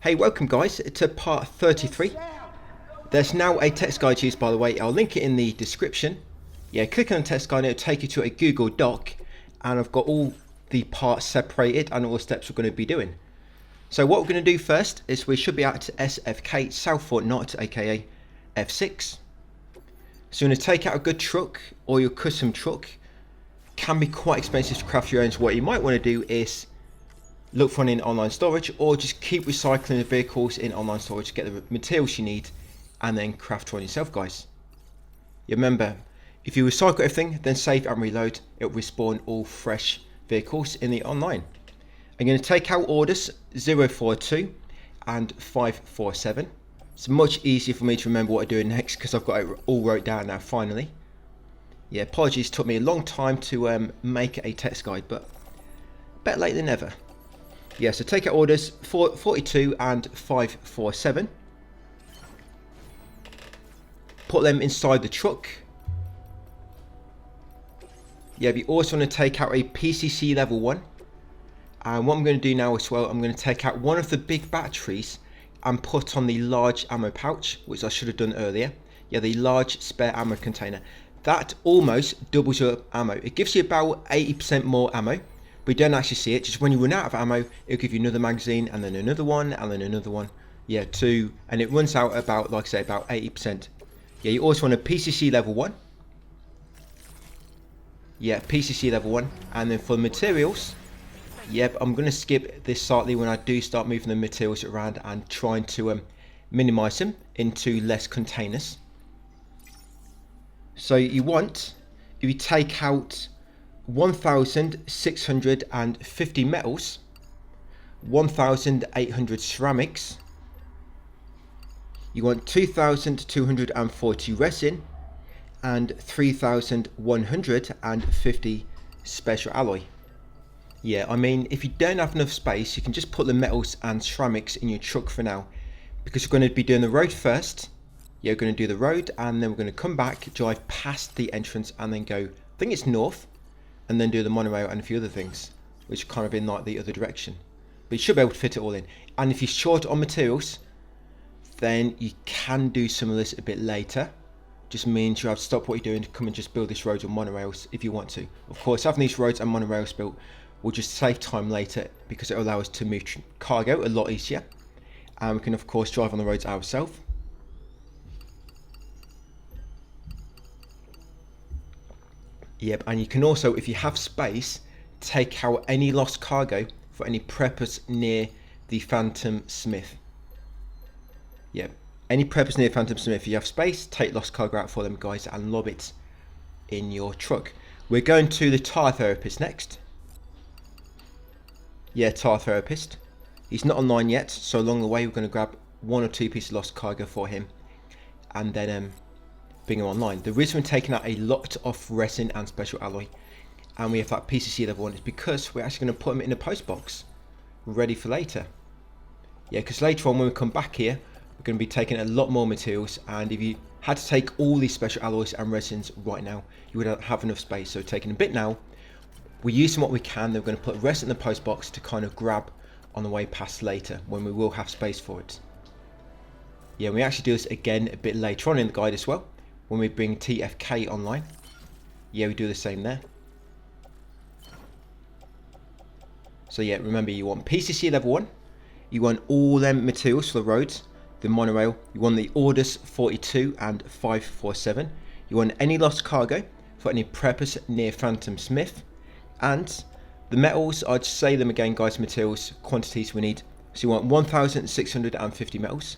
Hey, welcome guys to part 33. There's now a text guide used, by the way. I'll link it in the description. Yeah, click on the text guide and it'll take you to a Google Doc, and I've got all the parts separated and all the steps we're going to be doing. So what we're going to do first is we should be at SFK, South Fort Knot, aka F6. So you're going to take out a good truck or your custom truck. Can be quite expensive to craft your own, so what you might want to do is look for one in online storage, or just keep recycling the vehicles in online storage, get the materials you need, and then craft one yourself, guys. You remember, if you recycle everything, then save and reload, it will respawn all fresh vehicles in the online. I'm going to take out orders 042 and 547. It's much easier for me to remember what I'm doing next because I've got it all wrote down now finally. Yeah, apologies, it took me a long time to make a text guide, but better late than never. Yeah, so take out orders 42 and 547. Put them inside the truck. Yeah, we also want to take out a PCC level 1. And what I'm going to do now as well, I'm going to take out one of the big batteries and put on the large ammo pouch, which I should have done earlier. Yeah, the large spare ammo container. That almost doubles your ammo. It gives you about 80% more ammo. But you don't actually see it. Just when you run out of ammo, it'll give you another magazine, and then another one, and then another one. Yeah, two, and it runs out about, like I say, about 80%. Yeah, you also want a PCC level 1. Yeah, PCC level 1. And then for the materials, yep, I'm going to skip this slightly when I do start moving the materials around and trying to minimize them into less containers. So you want, if you take out 1,650 metals, 1,800 ceramics, you want 2,240 resin, and 3,150 special alloy. Yeah, I mean, if you don't have enough space, you can just put the metals and ceramics in your truck for now, because we're going to be doing the road first. Yeah, we're going to do the road, and then we're going to come back, drive past the entrance, and then go, I think it's north, and then do the monorail and a few other things, which kind of in like the other direction. But you should be able to fit it all in. And if you're short on materials, then you can do some of this a bit later. Just means you have to stop what you're doing to come and just build this road or monorails if you want to. Of course, having these roads and monorails built will just save time later because it will allow us to move cargo a lot easier. And we can of course drive on the roads ourselves. Yep, and you can also, if you have space, take out any lost cargo for any preppers near the Phantom Smith. Yep, any preppers near Phantom Smith, if you have space, take lost cargo out for them, guys, and lob it in your truck. We're going to the tire therapist next. Yeah, tire therapist. He's not online yet, so along the way we're going to grab 1 or 2 pieces of lost cargo for him, and then bring them online. The reason we're taking out a lot of resin and special alloy, and we have that PCC level 1, is because we're actually going to put them in a post box, ready for later. Yeah, because later on when we come back here, we're going to be taking a lot more materials, and if you had to take all these special alloys and resins right now, you wouldn't have enough space. So taking a bit now, we're using what we can, then we're going to put the rest in the post box to kind of grab on the way past later, when we will have space for it. Yeah, we actually do this again a bit later on in the guide as well, when we bring TFK online. Yeah, we do the same there. So yeah, remember, you want PCC level 1, you want all them materials for the roads, the monorail, you want the orders 42 and 547, you want any lost cargo for any preppers near Phantom Smith, and the metals, I'd say them again, guys, materials, quantities we need. So you want 1,650 metals,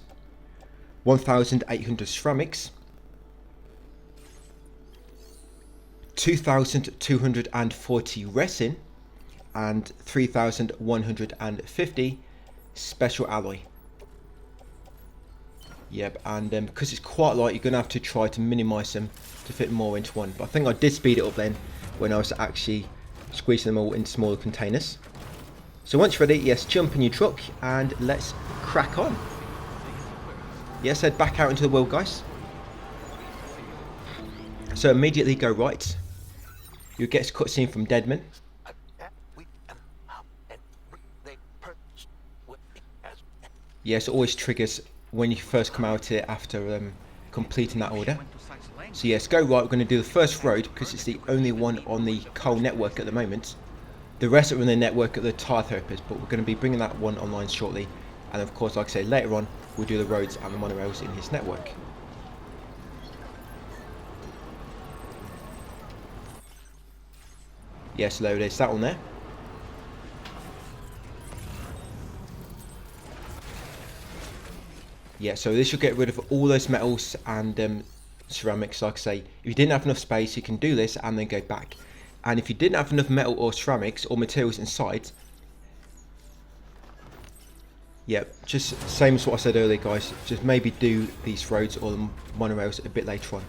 1,800 ceramics, 2,240 resin, and 3,150 special alloy. Yep, and because it's quite light, you're going to have to try to minimise them to fit more into one. But I think I did speed it up then when I was actually squeezing them all into smaller containers. So once you're ready, yes, jump in your truck and let's crack on. Yes, head back out into the world, guys. So immediately go right. You'll get a cutscene from Deadman. Yes, it always triggers when you first come out here after completing that order. So yes, go right, we're going to do the first road because it's the only one on the coal network at the moment. The rest are in the network at the tire therapist, but we're going to be bringing that one online shortly. And of course, like I say, later on, we'll do the roads and the monorails in his network. Yes, there it is, that one there. Yeah, so this will get rid of all those metals and ceramics. Like I say, if you didn't have enough space, you can do this and then go back. And if you didn't have enough metal or ceramics or materials inside, yeah, just same as what I said earlier, guys, just maybe do these roads or the monorails a bit later on.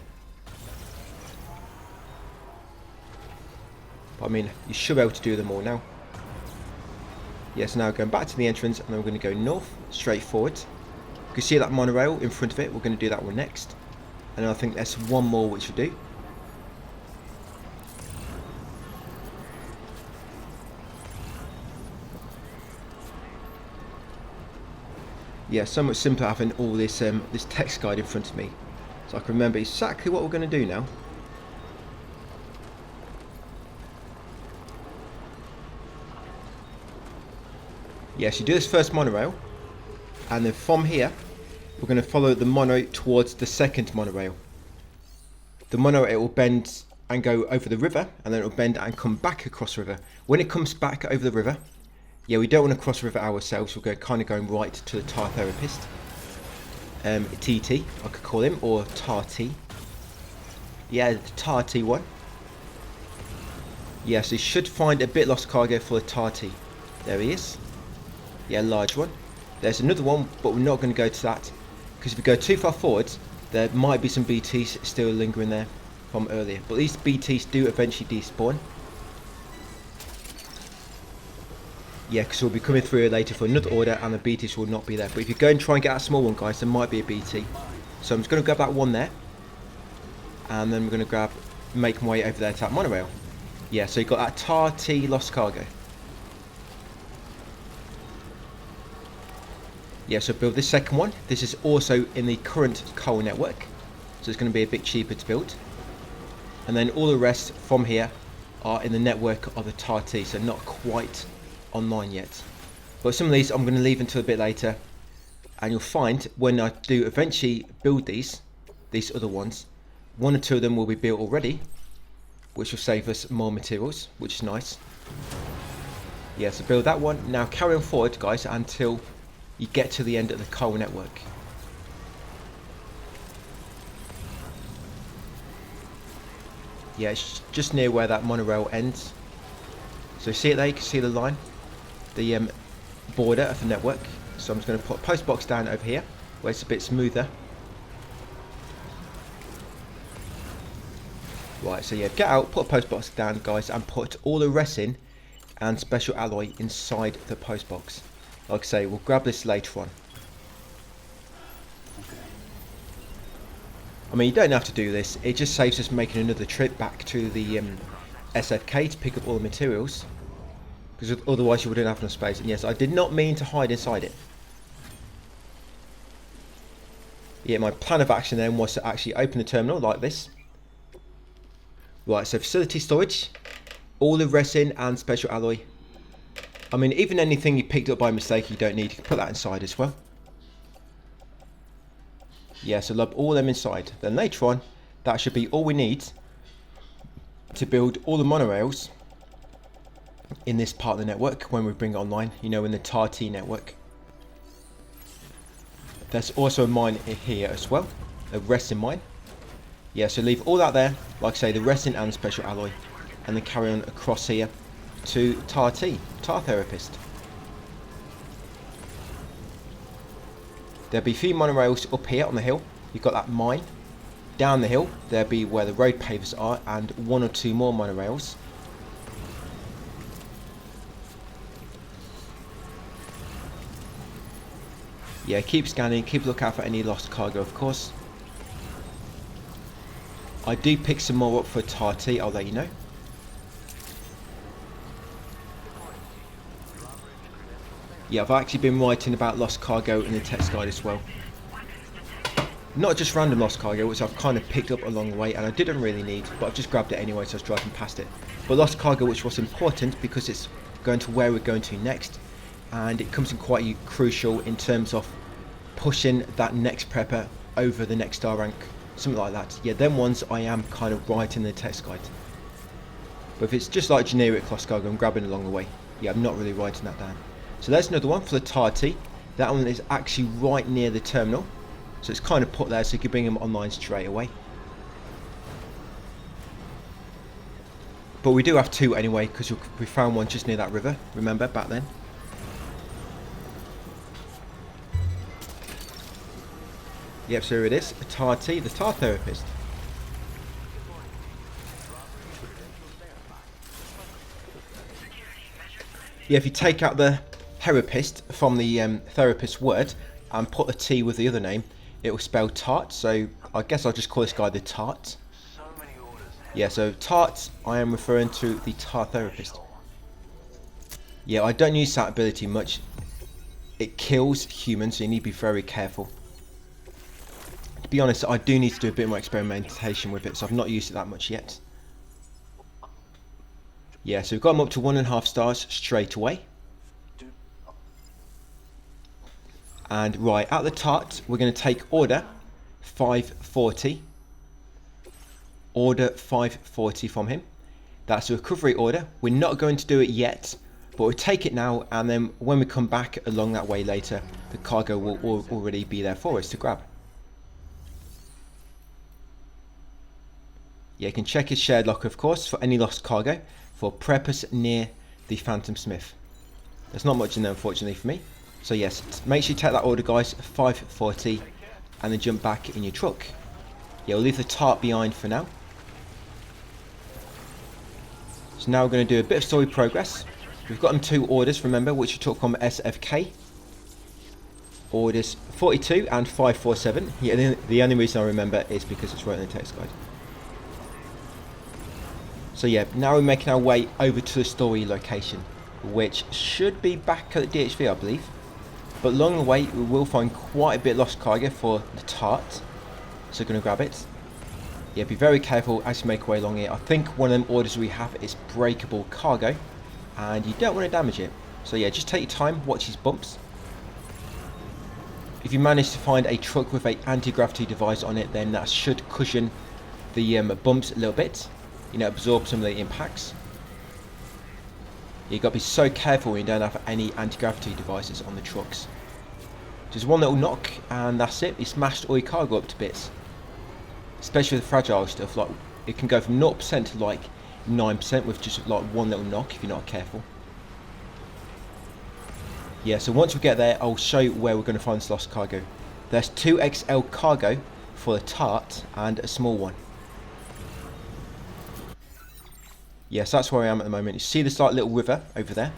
But I mean, you should be able to do them all now. Yes, now going back to the entrance, and then we're going to go north, straight forward. You can see that monorail in front of it. We're going to do that one next. And I think there's one more which we'll do. Yeah, so much simpler having all this this text guide in front of me, so I can remember exactly what we're going to do now. Yes, you do this first monorail, and then from here we're going to follow the mono towards the second monorail. The monorail will bend and go over the river, and then it will bend and come back across the river. When it comes back over the river, yeah, we don't want to cross the river ourselves. We're kind of going right to the tire therapist. TT, I could call him, or Tarty. Yeah, the Tarty one. Yeah, so you should find a bit lost cargo for the Tarty. There he is. Yeah, large one. There's another one, but we're not going to go to that, because if we go too far forward, there might be some BTs still lingering there from earlier. But these BTs do eventually despawn. Yeah, because we'll be coming through here later for another order, and the BTs will not be there. But if you go and try and get that small one, guys, there might be a BT. So I'm just going to grab that one there, and then we're going to make my way over there to that monorail. Yeah, so you've got that Tarty lost cargo. Yeah, so build this second one. This is also in the current coal network, so it's going to be a bit cheaper to build. And then all the rest from here are in the network of the Tarty, so not quite online yet. But some of these I'm going to leave until a bit later, and you'll find when I do eventually build these other ones, one or two of them will be built already, which will save us more materials, which is nice. Yeah, so build that one. Now carry on forward, guys, until you get to the end of the coal network. Yeah, it's just near where that monorail ends. So see it there, you can see the line, the border of the network. So I'm just going to put a post box down over here where it's a bit smoother. Right, so yeah, get out, put a post box down, guys, and put all the resin and special alloy inside the post box. Like I say, we'll grab this later on. I mean, you don't have to do this, it just saves us making another trip back to the SFK to pick up all the materials, because otherwise you wouldn't have enough space. And yes, I did not mean to hide inside it. Yeah, my plan of action then was to actually open the terminal like this. Right, so facility storage, all the resin and special alloy. I mean, even anything you picked up by mistake you don't need, you can put that inside as well. Yeah, so lob all them inside. Then later on, that should be all we need to build all the monorails in this part of the network when we bring it online, you know, in the Tarty network. There's also a mine here as well, a resin mine. Yeah, so leave all that there, like I say, the resin and the special alloy, and then carry on across here to Tarty, Tar Therapist. There'll be a few monorails up here on the hill. You've got that mine. Down the hill, there'll be where the road pavers are, and one or two more monorails. Yeah, keep scanning, keep a look out for any lost cargo, of course. I do pick some more up for Tarty, I'll let you know. Yeah, I've actually been writing about lost cargo in the text guide as well. Not just random lost cargo, which I've kind of picked up along the way and I didn't really need, but I've just grabbed it anyway, so I was driving past it. But lost cargo, which was important because it's going to where we're going to next, and it comes in quite crucial in terms of pushing that next prepper over the next star rank, something like that. Yeah, them ones I am kind of writing in the text guide. But if it's just like generic lost cargo I'm grabbing along the way, yeah, I'm not really writing that down. So there's another one for the tarty. That one is actually right near the terminal, so it's kind of put there so you can bring them online straight away. But we do have two anyway, because we found one just near that river, remember, back then. Yep, so here it is, a tarty, the tar therapist. Yeah, if you take out the therapist from the therapist word and put a T with the other name, it will spell tart, so I guess I'll just call this guy the tart. Yeah, so tart, I am referring to the tar therapist. Yeah, I don't use that ability much. It kills humans, so you need to be very careful. To be honest, I do need to do a bit more experimentation with it, so I've not used it that much yet. Yeah, so we've got them up to 1.5 stars straight away. And right, at the tart, we're going to take order 540. Order 540 from him. That's a recovery order. We're not going to do it yet, but we'll take it now, and then when we come back along that way later, the cargo will already be there for us to grab. Yeah, you can check his shared locker, of course, for any lost cargo for preppers near the Phantom Smith. There's not much in there, unfortunately, for me. So yes, make sure you take that order, guys, 540, and then jump back in your truck. Yeah, we'll leave the tart behind for now. So now we're going to do a bit of story progress. We've got them 2 orders, remember, which we took from SFK. Orders 42 and 547. Yeah, the only reason I remember is because it's right in the text guide. So yeah, now we're making our way over to the story location, which should be back at the DHV, I believe. But along the way, we will find quite a bit of lost cargo for the tart. So we're going to grab it. Yeah, be very careful as you make your way along here. I think one of them orders we have is breakable cargo, and you don't want to damage it. So yeah, just take your time, watch these bumps. If you manage to find a truck with an anti-gravity device on it, then that should cushion the bumps a little bit. You know, absorb some of the impacts. You've got to be so careful when you don't have any anti-gravity devices on the trucks. Just one little knock and that's it. You smashed all your cargo up to bits. Especially with the fragile stuff, like it can go from 0% to like 9% with just like one little knock if you're not careful. Yeah, so once we get there, I'll show you where we're going to find this lost cargo. There's 2XL cargo for the tart and a small one. Yes, that's where I am at the moment. You see this like little river over there?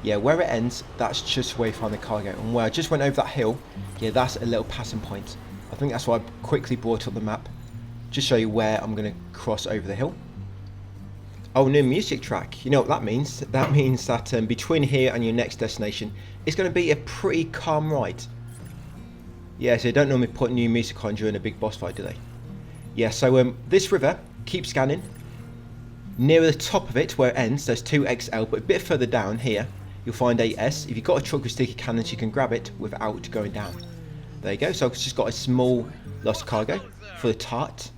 Yeah, where it ends, that's just where you find the cargo. And where I just went over that hill, yeah, that's a little passing point. I think that's why I quickly brought up the map. Just show you where I'm going to cross over the hill. Oh, new music track. You know what that means? That means that between here and your next destination, it's going to be a pretty calm ride. Yeah, so they don't normally put new music on during a big boss fight, do they? Yeah, so this river, keep scanning. Near the top of it, where it ends, there's 2XL, but a bit further down here, you'll find a S. If you've got a truck with sticky cannons, you can grab it without going down. There you go. So I've just got a small lost cargo for the tart.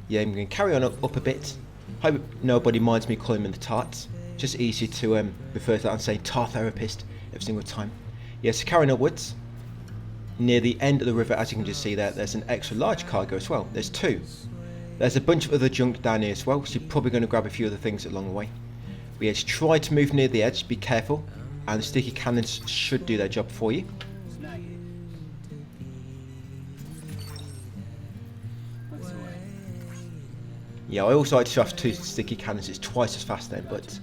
Yeah, I'm going to carry on up a bit. Hope nobody minds me calling him the tart. Just easier to refer to that and say tar therapist every single time. Yeah, so carrying upwards. Near the end of the river, as you can just see there, there's an extra large cargo as well. There's 2. There's a bunch of other junk down here as well, so you're probably going to grab a few other things along the way. But yeah, just try to move near the edge, be careful, and the sticky cannons should do their job for you. Yeah, I also like to have 2 sticky cannons, it's twice as fast then, but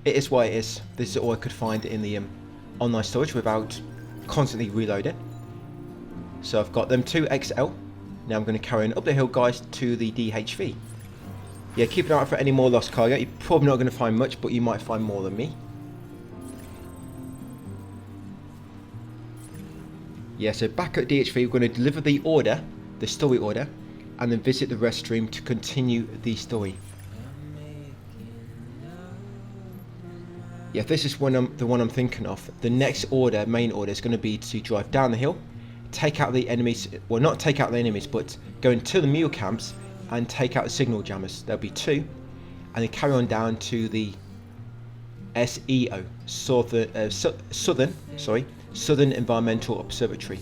it is what it is. This is all I could find in the online storage without constantly reloading. So I've got them 2XL. Now I'm going to carry on up the hill, guys, to the DHV. Yeah, keep an eye out for any more lost cargo. You're probably not going to find much, but you might find more than me. Yeah, so back at DHV, we're going to deliver the order, the story order, and then visit the restroom to continue the story. Yeah, this is the one I'm thinking of. The next order, main order, is going to be to drive down the hill, take out the enemies, well not take out the enemies, but go into the mule camps and take out the signal jammers. There'll be 2, and then carry on down to the SEO, Southern Environmental Observatory.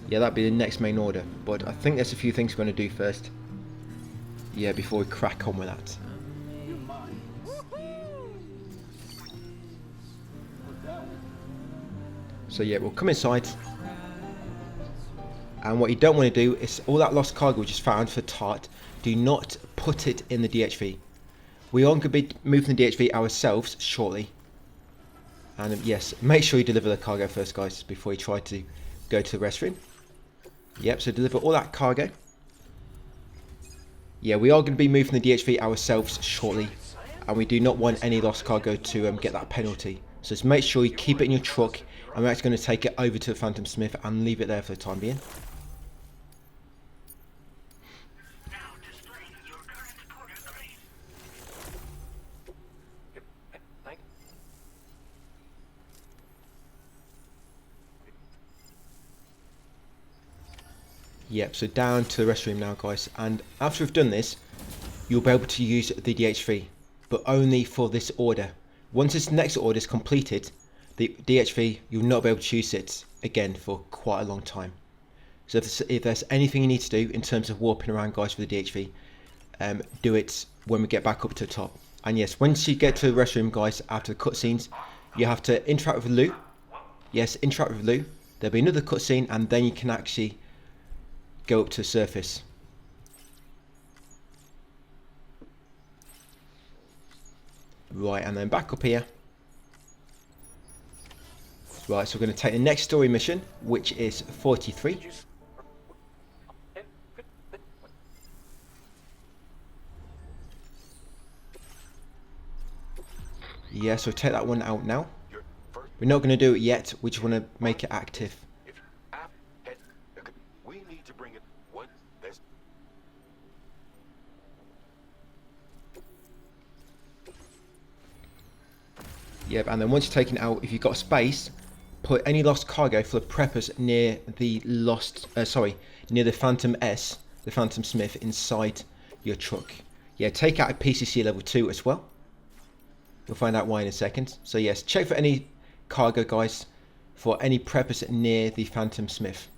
Yeah, that'll be the next main order, but I think there's a few things we're going to do first. Yeah, before we crack on with that. So yeah, we'll come inside, and what you don't want to do is all that lost cargo we just found for Tart, do not put it in the DHV. We are going to be moving the DHV ourselves shortly, and yes, make sure you deliver the cargo first, guys, before you try to go to the restroom. Yep, so deliver all that cargo. Yeah, we are going to be moving the DHV ourselves shortly, and we do not want any lost cargo to get that penalty. So just make sure you keep it in your truck, and we're actually going to take it over to the Phantom Smith and leave it there for the time being. Yep, so down to the restroom now, guys, and after we've done this, you'll be able to use the DHV, but only for this order. Once this next order is completed, the DHV, you'll not be able to use it again for quite a long time. So if there's anything you need to do in terms of warping around, guys, for the DHV, do it when we get back up to the top. And yes, once you get to the restroom, guys, after the cutscenes, you have to interact with Lou. Yes, interact with Lou. There'll be another cutscene, and then you can actually go up to the surface. Right, and then back up here. Right, so we're going to take the next story mission, which is 43. Yeah, so take that one out now. We're not going to do it yet, we just want to make it active. Yep, and then once you've taken it out, if you've got space, put any lost cargo full of preppers near the near the Phantom S, the Phantom Smith, inside your truck. Yeah, take out a PCC level 2 as well. You'll find out why in a second. So yes, check for any cargo, guys, for any preppers near the Phantom Smith.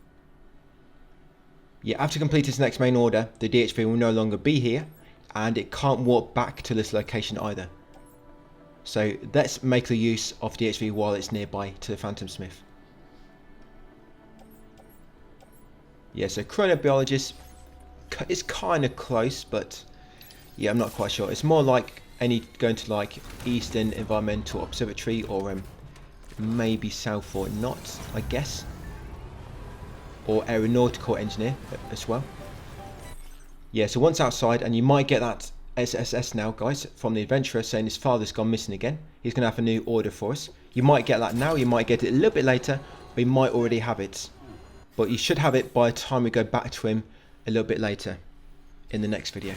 Yeah, after completing this next main order, the DHV will no longer be here, and it can't walk back to this location either. So let's make the use of DHV while it's nearby to the Phantom Smith. Yeah, so chronobiologist is kind of close, but yeah, I'm not quite sure. It's more like going to like Eastern Environmental Observatory, or maybe South or not, I guess. Or aeronautical engineer as well. Yeah, so once outside, and you might get that SSS now, guys, from the adventurer saying his father's gone missing again. He's going to have a new order for us. You might get that now, you might get it a little bit later, or you might already have it. But you should have it by the time we go back to him a little bit later in the next video.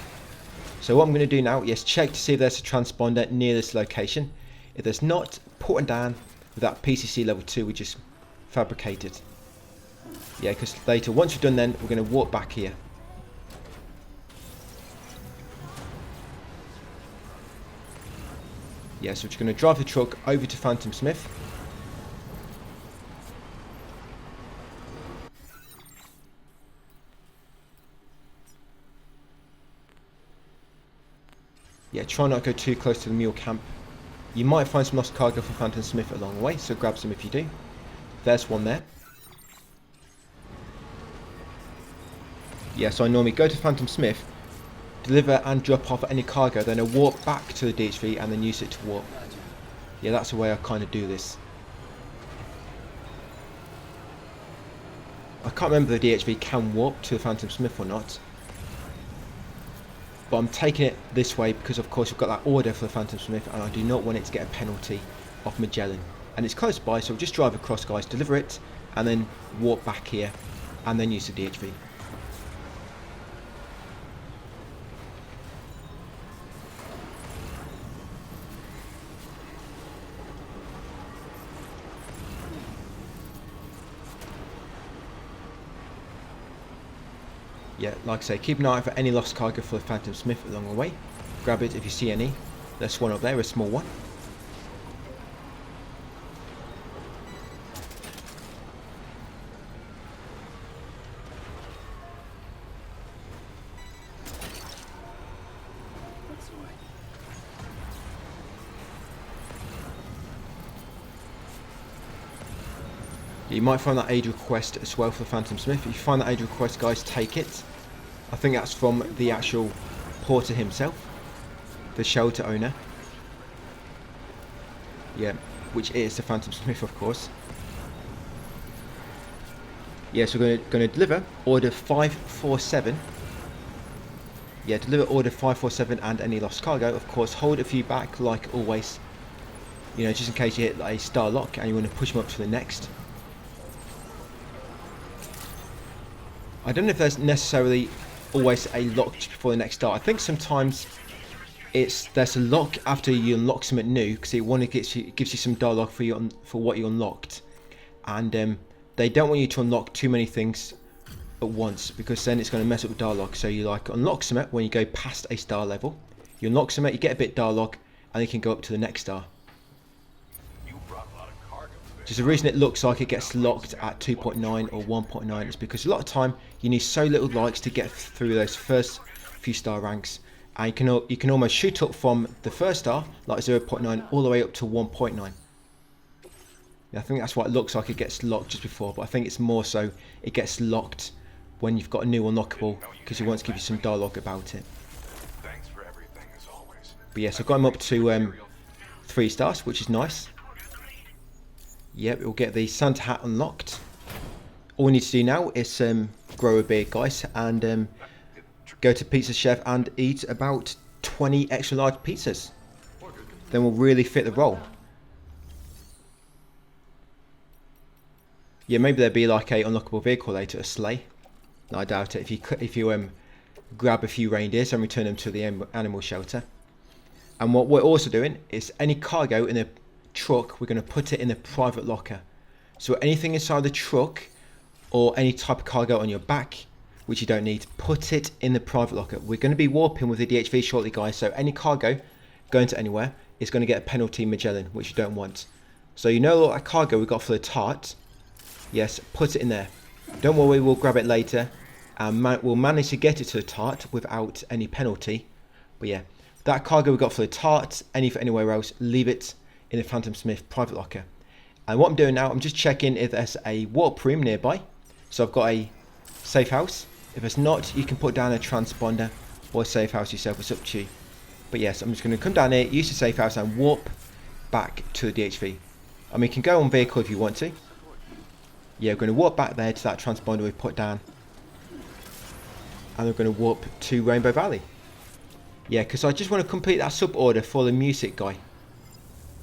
So what I'm going to do now, yes, check to see if there's a transponder near this location. If there's not, put it down with that PCC level 2 we just fabricated. Yeah, because later, once you've done then, we're going to walk back here. Yeah, so we're just going to drive the truck over to Phantom Smith. Yeah, try not to go too close to the mule camp. You might find some lost cargo for Phantom Smith along the way, so grab some if you do. There's one there. Yeah, so I normally go to Phantom Smith, deliver and drop off any cargo, then I walk back to the DHV and then use it to warp. Yeah, that's the way I kind of do this. I can't remember if the DHV can warp to the Phantom Smith or not. But I'm taking it this way because of course we've got that order for the Phantom Smith, and I do not want it to get a penalty off Magellan. And it's close by, so we'll just drive across, guys, deliver it, and then warp back here, and then use the DHV. Yeah, like I say, keep an eye out for any lost cargo for the Phantom Smith along the way. Grab it if you see any. There's one up there, a small one. You might find that aid request as well for the Phantom Smith. If you find that aid request, guys, take it. I think that's from the actual porter himself, the shelter owner. Yeah, which is the Phantom Smith, of course. Yeah, so we're going to deliver order 547. Yeah, deliver order 547 and any lost cargo. Of course, hold a few back like always. You know, just in case you hit a star lock and you want to push them up to the next. I don't know if there's necessarily always a lock just before the next star. I think sometimes there's a lock after you unlock something new, because it gives you some dialogue for what you unlocked, and they don't want you to unlock too many things at once, because then it's going to mess up the dialogue. So you like unlock something when you go past a star level. You unlock something, you get a bit of dialogue, and you can go up to the next star. Just the reason it looks like it gets locked at 2.9 or 1.9 is because a lot of time you need so little likes to get through those first few star ranks, and you can almost shoot up from the first star like 0.9 all the way up to 1.9. Yeah, I think that's why it looks like it gets locked just before, but I think it's more so it gets locked when you've got a new unlockable, because it wants to give you some dialogue about it. But yes, I've got him up to 3 stars, which is nice. Yep, we'll get the Santa hat unlocked. All we need to do now is grow a beard, guys, and go to Pizza Chef and eat about 20 extra large pizzas. Then we'll really fit the role. Yeah, maybe there'll be like a unlockable vehicle later, a sleigh. No, I doubt it. If you grab a few reindeers and return them to the animal shelter. And what we're also doing is any cargo in a truck, we're going to put it in a private locker. So anything inside the truck or any type of cargo on your back which you don't need, put it in the private locker. We're going to be warping with the DHV shortly, guys, so any cargo going to anywhere is going to get a penalty Magellan, which you don't want. So you know that cargo we got for the tart, yes, put it in there. Don't worry, we'll grab it later and we'll manage to get it to the tart without any penalty. But yeah, that cargo we got for the tart, any for anywhere else, leave it in the Phantom Smith private locker. And what I'm doing now, I'm just checking if there's a warp room nearby. So I've got a safe house. If it's not, you can put down a transponder or a safe house yourself, it's up to you. But yes, I'm just going to come down here, use the safe house and warp back to the DHV. I mean, you can go on vehicle if you want to. Yeah, we're going to warp back there to that transponder we put down. And we're going to warp to Rainbow Valley. Yeah, because I just want to complete that sub order for the music guy.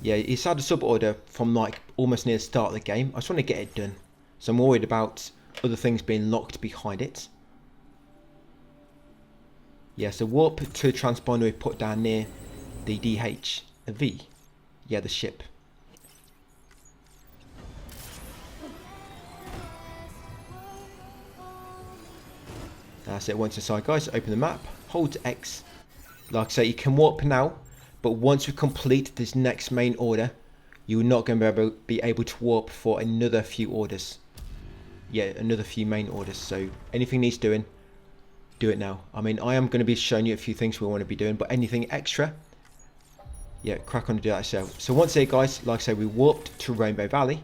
Yeah, he's had a sub order from like almost near the start of the game. I just want to get it done. So I'm worried about other things being locked behind it. Yeah, so warp to the transponder we put down near the DHV. Yeah, the ship. That's it, once inside, guys, open the map, hold X. Like I say, you can warp now, but once we complete this next main order, you're not going to be able to warp for another few orders. Yeah, another few main orders. So anything needs doing, do it now. I mean, I am going to be showing you a few things we want to be doing, but anything extra, yeah, crack on to do that yourself. So once here, guys, like I say, we warped to Rainbow Valley.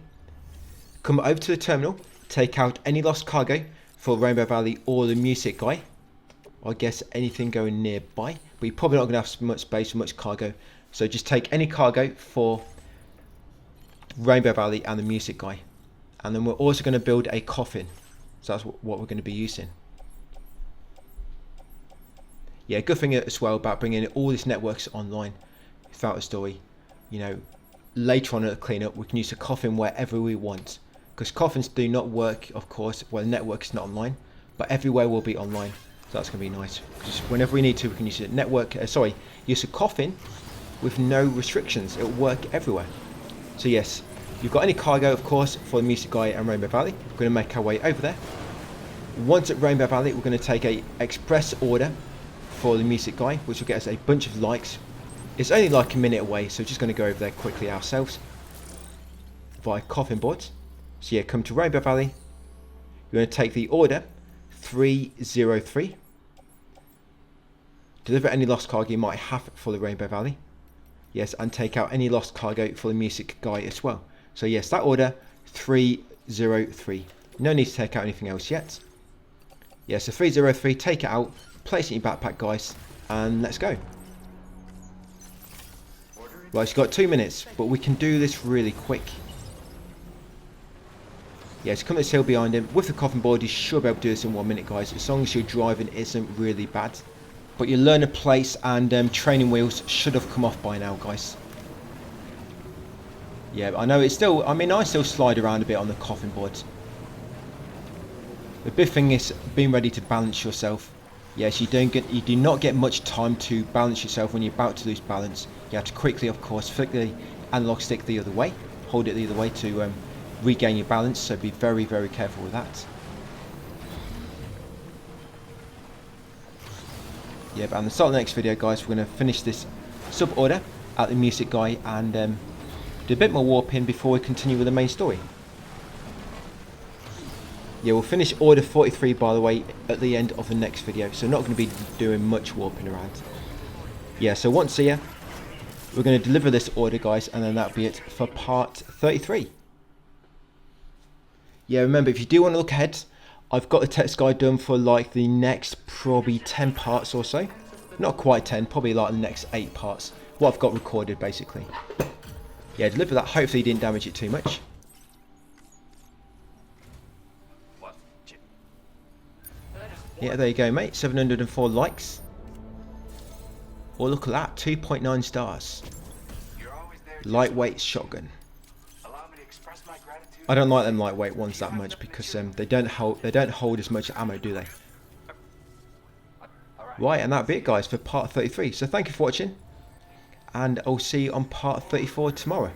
Come over to the terminal, take out any lost cargo for Rainbow Valley or the music guy. I guess anything going nearby, but you're probably not going to have much space for much cargo. So just take any cargo for Rainbow Valley and the music guy. And then we're also going to build a coffin. So that's what we're going to be using. Yeah, good thing as well about bringing all these networks online throughout the story. You know, later on at the cleanup, we can use the coffin wherever we want. because coffins do not work, of course, well, the network is not online, but everywhere will be online. So that's going to be nice. Just whenever we need to, we can use a network, use a coffin with no restrictions. It will work everywhere. So yes, you've got any cargo, of course, for the Music Guy and Rainbow Valley. We're going to make our way over there. Once at Rainbow Valley, we're going to take a express order for the Music Guy, which will get us a bunch of likes. It's only like a minute away, so we're just going to go over there quickly ourselves via coffin boards. So yeah, come to Rainbow Valley. You're going to take the order 303. Deliver any lost cargo you might have for the Rainbow Valley. Yes, and take out any lost cargo for the Music Guy as well. So yes, that order 303. No need to take out anything else yet. Yeah, so 303, take it out, place it in your backpack, guys, and let's go. Right, it's got 2 minutes, but we can do this really quick. Yeah, so come to this hill behind him. With the coffin board, you should be able to do this in 1 minute, guys, as long as your driving isn't really bad. But your learner place and training wheels should have come off by now, guys. Yeah, I know it's still, I still slide around a bit on the coffin board. The big thing is being ready to balance yourself. Yes, you do not get much time to balance yourself when you're about to lose balance. You have to quickly, of course, flick the analog stick the other way, hold it the other way to regain your balance, so be very, very careful with that. Yeah, but at the start of the next video, guys, we're going to finish this sub-order at the Music Guy and do a bit more warping before we continue with the main story. Yeah, we'll finish order 43, by the way, at the end of the next video, so not going to be doing much warping around. Yeah, so once here, we're going to deliver this order, guys, and then that'll be it for part 33. Yeah, remember, if you do want to look ahead, I've got the text guide done for like the next probably 10 parts or so. Not quite 10, probably like the next 8 parts. What I've got recorded, basically. Yeah, deliver that. Hopefully you didn't damage it too much. Yeah, there you go, mate. 704 likes. Oh, look at that. 2.9 stars. Lightweight shotgun. I don't like them lightweight ones that much because they don't hold as much ammo, do they? Right, and that'll be it, guys, for part 33. So thank you for watching, and I'll see you on part 34 tomorrow.